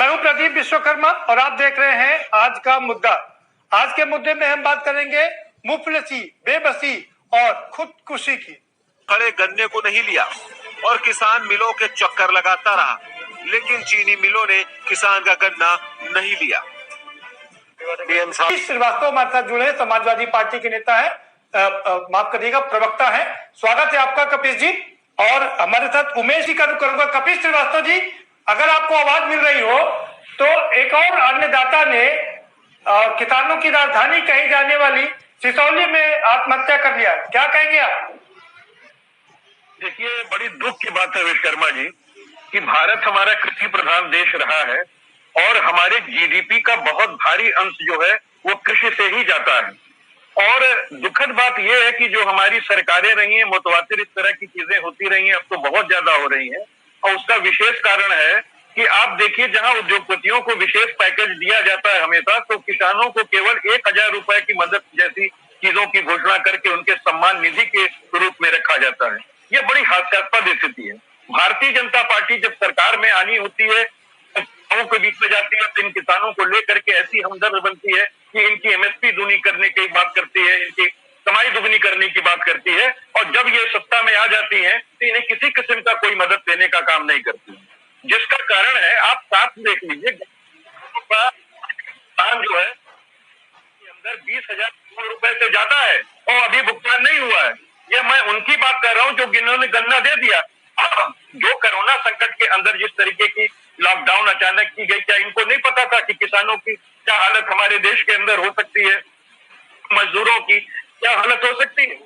मैं हूं प्रदीप विश्वकर्मा और आप देख रहे हैं आज का मुद्दा। आज के मुद्दे में हम बात करेंगे मुफलिसी, बेबसी और खुदकुशी की। खड़े गन्ने को नहीं लिया और किसान मिलों के चक्कर लगाता रहा, लेकिन चीनी मिलों ने किसान का गन्ना नहीं लिया। कपिश श्रीवास्तव हमारे साथ जुड़े, समाजवादी पार्टी के नेता है, माफ करिएगा प्रवक्ता है। स्वागत है आपका कपिश जी। और हमारे साथ उमेश जी करूंगा। कपिश श्रीवास्तव जी, अगर आपको आवाज मिल रही हो तो एक और अन्नदाता ने किसानों की राजधानी कही जाने वाली सिसौली में आत्महत्या कर लिया, क्या कहेंगे आप? देखिए, बड़ी दुख की बात है विश्वकर्मा जी कि भारत हमारा कृषि प्रधान देश रहा है और हमारे जीडीपी का बहुत भारी अंश जो है वो कृषि से ही जाता है। और दुखद बात यह है कि जो हमारी सरकारें रही हैं, मुतवातिर इस तरह की चीजें होती रही हैं, अब तो बहुत ज्यादा हो रही हैं। और उसका विशेष कारण है कि आप देखिए, जहां उद्योगपतियों को विशेष पैकेज दिया जाता है हमेशा, तो किसानों को केवल 1,000 रुपए की मदद जैसी चीजों की घोषणा करके उनके सम्मान निधि के रूप में रखा जाता है। ये बड़ी हास्यास्पद स्थिति है। भारतीय जनता पार्टी जब सरकार में आनी होती है, किसानों के बीच में जाती है, तो इन किसानों को लेकर के ऐसी हमदर्द बनती है कि इनकी एमएसपी दूनी करने की बात करती है, इनकी कमाई दुगनी करने की बात करती है। और जब ये सत्ता में आ जाती है तो इन्हें किसी किस्म का कोई मदद देने का काम नहीं करती, जिसका कारण है आप साथ देख लीजिए, भुगतान जो है अंदर 20,000 करोड़ रुपए से ज्यादा है और अभी भुगतान नहीं हुआ है। ये मैं उनकी बात कर रहा हूँ जो जिन्होंने गन्ना दे दिया। जो कोरोना संकट के अंदर जिस तरीके की लॉकडाउन अचानक की गई, क्या इनको नहीं पता था कि किसानों की क्या हालत हमारे देश के अंदर हो सकती है, मजदूरों की क्या हालत हो सकती है?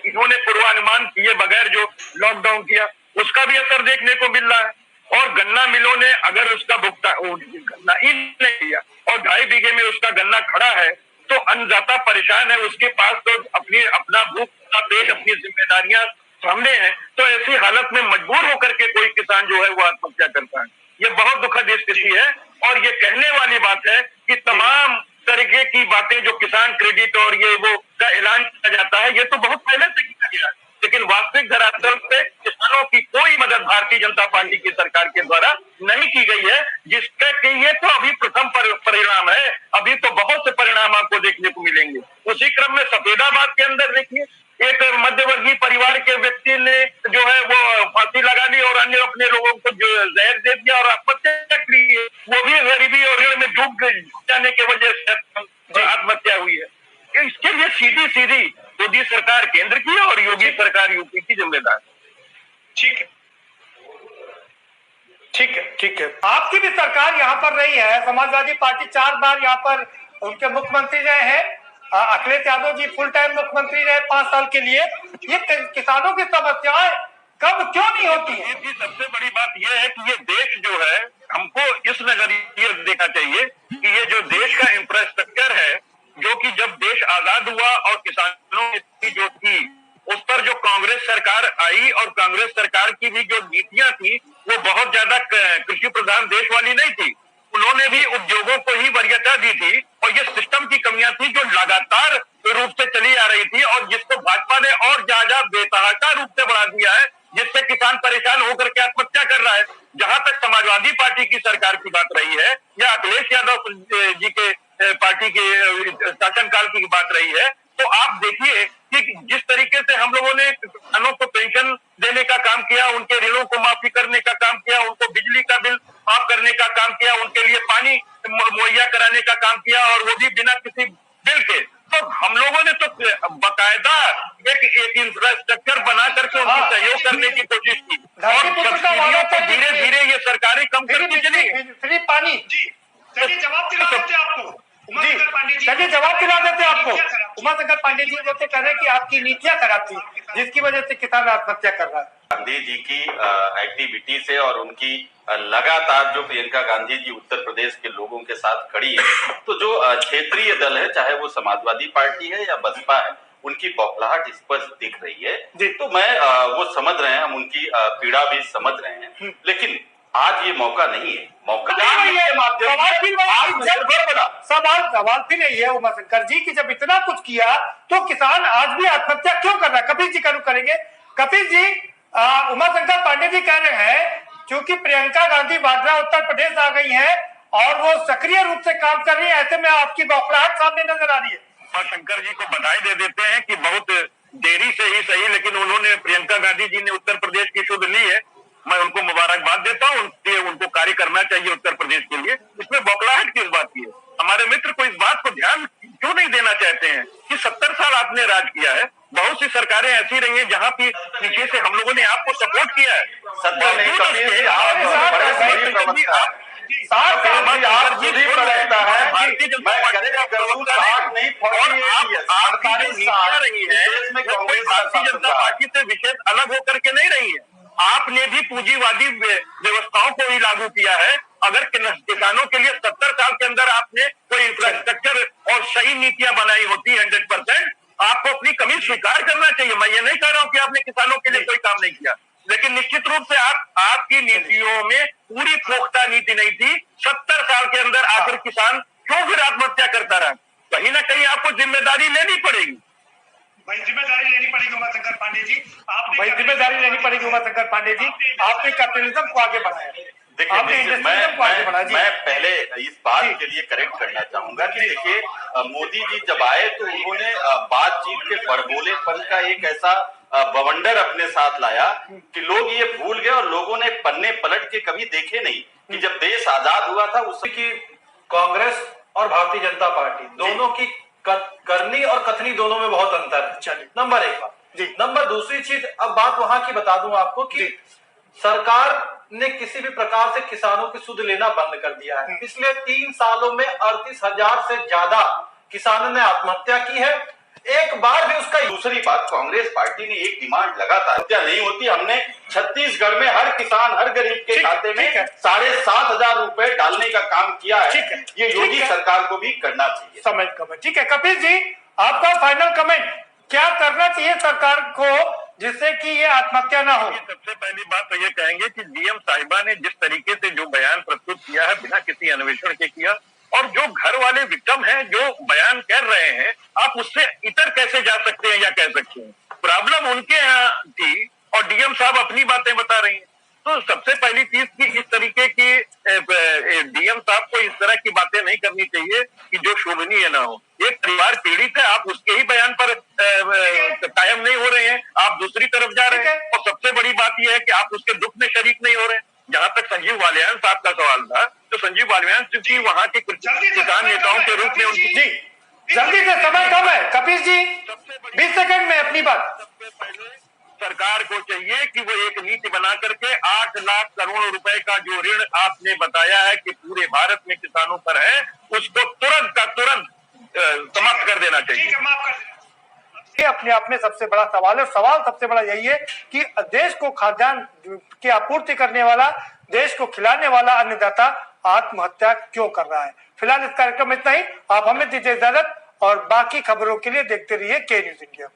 इन्होंने पूर्वानुमान किए बगैर जो लॉकडाउन किया, उसका भी असर देखने को मिल रहा है। और गन्ना मिलों ने अगर उसका भुगतान गन्ना ही नहीं किया और 2.5 बीघे में उसका गन्ना खड़ा है, तो अन्नदाता परेशान है, उसके पास तो अपना भूख का पेट, अपनी जिम्मेदारियां सामने हैं। तो ऐसी हालत में मजबूर होकर के कोई किसान जो है वो आत्महत्या करता है। ये बहुत दुखद स्थिति है और ये कहने वाली बात है कि तमाम तरीके की बातें जो किसान क्रेडिट और ये वो का ऐलान किया जाता है, ये तो बहुत पहले से किया गया है, लेकिन वास्तविक धरातल पे किसानों की कोई मदद भारतीय जनता पार्टी की सरकार के द्वारा नहीं की गई है, जिसका कि ये तो अभी प्रथम परिणाम है। अभी तो बहुत से परिणाम आपको देखने को मिलेंगे। उसी क्रम में सफेदाबाद के अंदर देखिए, एक मध्यवर्गीय परिवार के व्यक्ति ने जो है वो फांसी लगा ली और अन्य अपने लोगों को जो जहर दे दिया और आत्महत्या की, वो भी गरीबी और ऋण में डूब जाने की वजह से आत्महत्या हुई है। इसके लिए सीधी मोदी सरकार केंद्र की और योगी सरकार यूपी की जिम्मेदार। ठीक है, ठीक है, ठीक है। आपकी भी सरकार यहाँ पर रही है, समाजवादी पार्टी 4 बार यहाँ पर उनके मुख्यमंत्री रहे हैं। अखिलेश यादव जी फुल टाइम मुख्यमंत्री रहे 5 साल के लिए। ये किसानों की समस्याएं कब क्यों नहीं होती है? सबसे बड़ी बात यह है कि ये देश जो है, हमको इस नजरिए देखना चाहिए कि ये जो देश का इंफ्रास्ट्रक्चर है, जो कि जब देश आजाद हुआ और किसानों की जो थी उस पर जो कांग्रेस सरकार आई और कांग्रेस सरकार की भी जो नीतियां थी वो बहुत ज्यादा कृषि प्रधान देश वाली नहीं थी। उन्होंने भी उद्योगों को ही वरीयता दी थी और ये सिस्टम की कमियां थी जो लगातार रूप से चली आ रही थी और जिसको भाजपा ने और ज्यादा बेतहाशा रूप से बढ़ा दिया है, जिससे किसान परेशान होकर के आत्महत्या कर रहा है। जहां तक समाजवादी पार्टी की सरकार की बात रही है या अखिलेश यादव जी के पार्टी के शासनकाल की बात रही है, तो आप देखिए कि जिस तरीके से हम लोगों ने किसानों को पेंशन देने का काम किया, उनके ऋणों को माफी करने का काम किया, उनको बिजली का बिल माफ करने का काम किया, उनके लिए पानी मुहैया कराने का काम किया और वो भी बिना किसी बिल के। तो हम लोगों ने तो बकायदा एक इंफ्रास्ट्रक्चर बना करके उनकी सहयोग करने की कोशिश की और सब्सिडियों को धीरे धीरे ये सरकारें कम करती चली। फ्री पानी जी, चलिए जवाब दिला देते आपको चलिए जवाब दिला देते आपको। उमाशंकर पांडे जी जो कह रहे हैं कि आपकी नीतियां खराब थी जिसकी वजह से किसान आत्महत्या कर रहा है। गांधी जी की एक्टिविटी से और उनकी लगातार जो प्रियंका गांधी जी उत्तर प्रदेश के लोगों के साथ खड़ी है, तो जो क्षेत्रीय दल है, चाहे वो समाजवादी पार्टी है या बसपा है, उनकी बौखलाहट स्पष्ट दिख रही है। तो मैं वो समझ रहे हैं, हम उनकी पीड़ा भी समझ रहे हैं, लेकिन आज ये मौका नहीं है। मौका सवाल फिर यही है उमाशंकर जी की जब इतना कुछ किया तो किसान आज भी आत्महत्या क्यों कर रहा है? कपिल जी करेंगे। कपिल जी, उमाशंकर पांडे जी कह रहे हैं क्योंकि प्रियंका गांधी वाड्रा उत्तर प्रदेश आ गई हैं और वो सक्रिय रूप से काम कर रही है, ऐसे में आपकी बौखलाहट सामने नजर आ रही है। और शंकर जी को बधाई दे देते हैं कि बहुत देरी से ही सही, लेकिन उन्होंने, प्रियंका गांधी जी ने उत्तर प्रदेश की शुद्ध ली है। मैं उनको मुबारकबाद देता हूँ, उनको कार्य करना चाहिए उत्तर प्रदेश के लिए। इसमें बौखलाहट किस बात की है? हमारे मित्र को इस बात को ध्यान क्यों नहीं देना चाहते हैं कि 70 साल आपने राज किया है, बहुत सी सरकारें ऐसी रही हैं जहां पे पीछे से हम लोगों ने आपको सपोर्ट किया है। भारतीय जनता पार्टी से विशेष अलग होकर के नहीं रही है। आपने भी पूंजीवादी व्यवस्थाओं को ही लागू किया है। अगर किसानों के लिए 70 साल के अंदर आपने कोई इंफ्रास्ट्रक्चर और सही नीतियां बनाई होती 100%, आपको अपनी कमी स्वीकार करना चाहिए। मैं ये नहीं कह रहा हूं कि आपने किसानों के लिए कोई काम नहीं किया, लेकिन निश्चित रूप से आपकी नीतियों में पूरी पुख्ता नीति नहीं थी। 70 साल के अंदर आखिर किसान क्यों फिर आत्महत्या करता रहा? कहीं ना कहीं आपको जिम्मेदारी लेनी पड़ेगी। भाई जिम्मेदारी लेनी पड़ेगी उमाशंकर पांडे जी, भाई जिम्मेदारी लेनी पड़ेगी उमाशंकर पांडे जी। आपने कैपिटलिज्म को आगे बढ़ाया, देखिए मैं पहले इस बात के लिए करेक्ट करना चाहूंगा कि देखिए मोदी जी जब आए तो उन्होंने बातचीत के बड़बोलेपन का एक ऐसा बवंडर अपने साथ लाया कि लोग ये भूल गए और लोगों ने पन्ने पलट के कभी देखे नहीं कि जब देश आजाद हुआ था उस की कांग्रेस और भारतीय जनता पार्टी दोनों की करनी और कथनी दोनों में बहुत अंतर है। नंबर एक बात जी। नंबर दूसरी चीज, अब बात वहां की बता दूं आपको कि सरकार ने किसी भी प्रकार से किसानों की सुध लेना बंद कर दिया है। पिछले 3 सालों में 38,000 से ज्यादा किसानों ने आत्महत्या की है। एक बार भी उसका। दूसरी बात, कांग्रेस पार्टी ने एक डिमांड लगातार हत्या नहीं होती। हमने छत्तीसगढ़ में हर किसान, हर गरीब के खाते में 7,500 रुपए डालने का काम किया है। ये योगी सरकार को भी करना चाहिए। समझ कर। ठीक है कपिल जी, आपका फाइनल कमेंट, क्या करना चाहिए सरकार को जिससे कि ये आत्महत्या ना हो? सबसे पहली बात तो ये कहेंगे कि डीएम साहिबा ने जिस तरीके से जो बयान प्रस्तुत किया है बिना किसी अन्वेषण के किया, और जो घर वाले विक्टिम हैं जो बयान कर रहे हैं, आप उससे इतर कैसे जा सकते हैं या कह सकते हैं? प्रॉब्लम उनके यहाँ थी और डीएम साहब अपनी बातें बता रही हैं। तो सबसे पहली चीज की इस तरीके की डीएम साहब को इस तरह की बातें नहीं करनी चाहिए कि जो शोभनीय ना हो। एक परिवार पीड़ित है, आप उसके ही बयान पर कायम नहीं हो रहे हैं, आप दूसरी तरफ जा रहे हैं। और सबसे बड़ी बात यह है कि आप उसके दुख में शरीक नहीं हो रहे हैं। जहां तक संजीव बालियान साहब का सवाल था, तो संजीव बालियान चूंकि वहां के किसान नेताओं के रूप में उनकी जल्दी से, समय कम है कपिल जी, 20 सेकंड में अपनी बात। सबसे पहले सरकार को चाहिए कि वो एक नीति बना करके 8 लाख करोड़ रुपए का जो ऋण आपने बताया है कि पूरे भारत में किसानों पर है, उसको तुरंत का तुरंत समाप्त कर देना चाहिए। ये अपने आप में सबसे बड़ा सवाल है। सवाल सबसे बड़ा यही है कि देश को खाद्यान्न की आपूर्ति करने वाला, देश को खिलाने वाला अन्नदाता आत्महत्या क्यों कर रहा है। फिलहाल इस कार्यक्रम में इतना ही। आप हमें दीजिए इजाजत और बाकी खबरों के लिए देखते रहिए के न्यूज़ इंडिया।